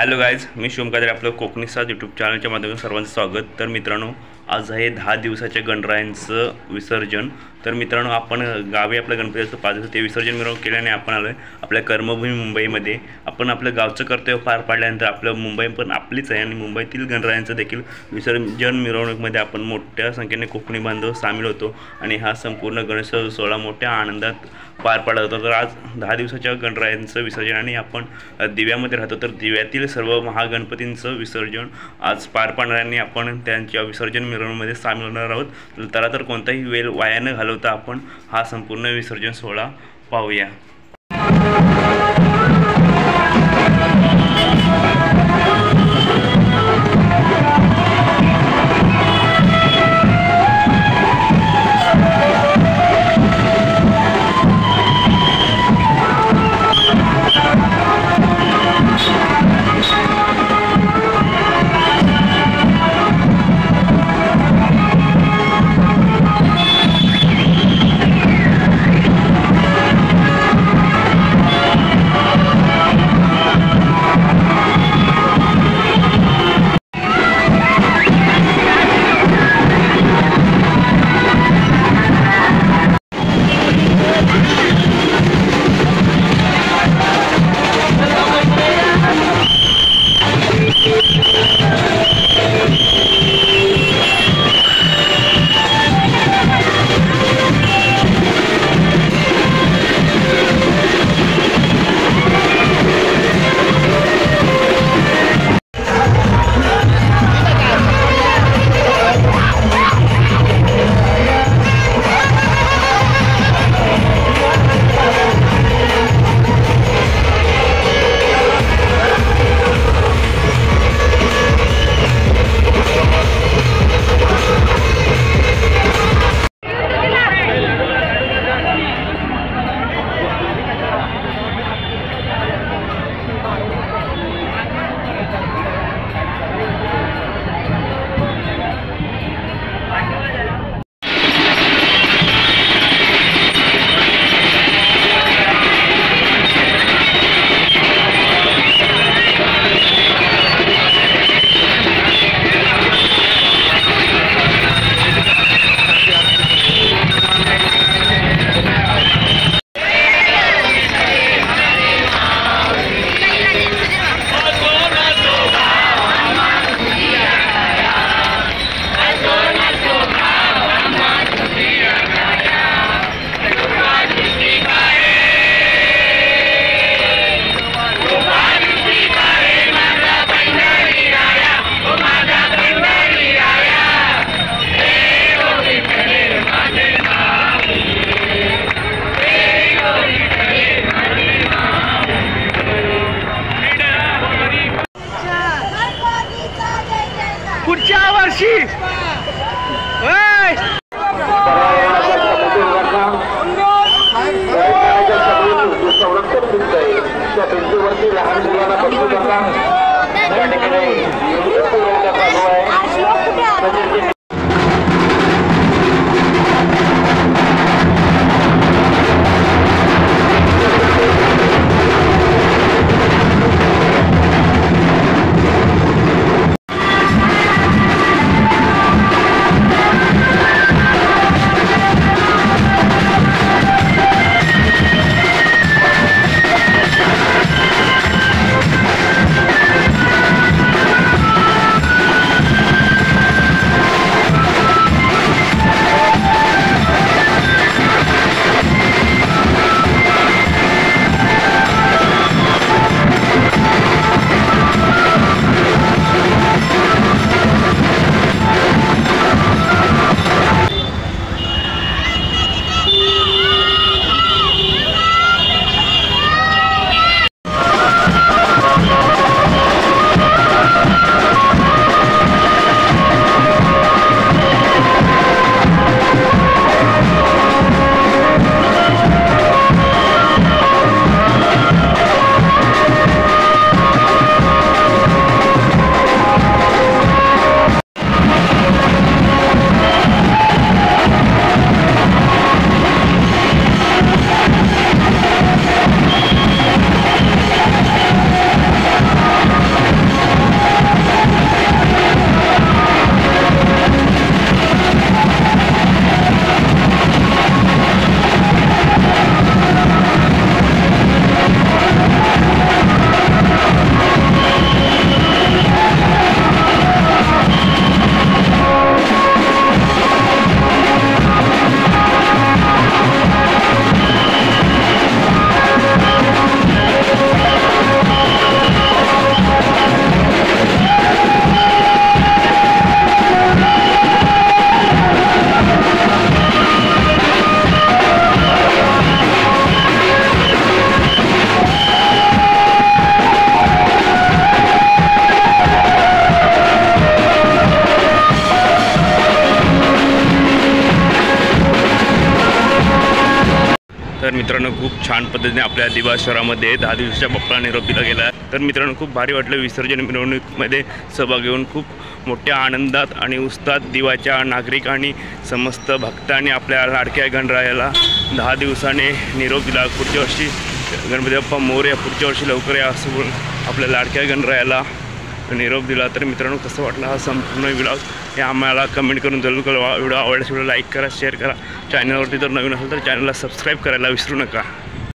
Hello guys, मी शुभम कादरे आपलं कोकणी साज YouTube चॅनलच्या माध्यमातून सर्वांचं स्वागत। तर मित्रांनो, आज आहे 10 दिवसाच्या गणरायांचं विसर्जन। तर मित्रांनो, आपण गावी आपल्या गणपतीचं 5 दिवस ते विसर्जन मिरवणूक केल्याने आपण आलो आहे आपल्या कर्मभूमी मुंबईमध्ये। आपण आपलं गावचं कर्तव्य पार पाडल्यानंतर आपलं मुंबई पण आपलीच आहे आणि मुंबईतील गणरायांचं देखील विसर्जन मिरवणुकीमध्ये आपण मोठ्या संख्येने कोकणी बांधव सामील होतो आणि हा संपूर्ण गणेश सोहळा मोठ्या आनंदात पार पाडला होता। तर आज 10 दिवसाच्या गणरायांचं विसर्जन आणि आपण दिव्यामध्ये राहतो, तर दिव्यातील सर्व महागणपतींचं विसर्जन आज पार पाडणाऱ्यांनी आपण त्यांच्या विसर्जन मिरवणुकीमध्ये सामील होणार आहोत। त्याला तर कोणताही वेळ वाया न घालवता आपण हा संपूर्ण विसर्जन सोहळा पाहूया। पुढच्या वर्षी संरक्षण दिसतंय त्या भिंतीवरती लहान मुलांना बसू नका। त्या ठिकाणी तर मित्रांनो खूप छान पद्धतीने आपल्या दिवा शहरामध्ये 10 दिवसाच्या बाप्पाला निरोप दिला गेला आहे। तर मित्रांनो खूप भारी वाटलं विसर्जन मिरवणुकीमध्ये सहभाग घेऊन। खूप मोठ्या आनंदात आणि उत्साहात दिवाच्या नागरिक आणि समस्त भक्तांनी आपल्या लाडक्या गणरायाला 10 दिवसाने निरोप दिला। पुढच्या वर्षी गणपती बाप्पा मोरया, पुढच्या वर्षी लवकर या असं बोलून आपल्या लाडक्या गणरायाला निरोप दिला। तर मित्रांनो कसं वाटलं हा संपूर्ण व्हिडिओ हे आम्हाला कमेंट करून जरूर कळवा। व्हिडिओ आवडल्यास व्हिडिओ लाईक करा, शेअर करा। चॅनलवरती जर नवीन असेल तर चॅनलला सबस्क्राईब करायला विसरू नका।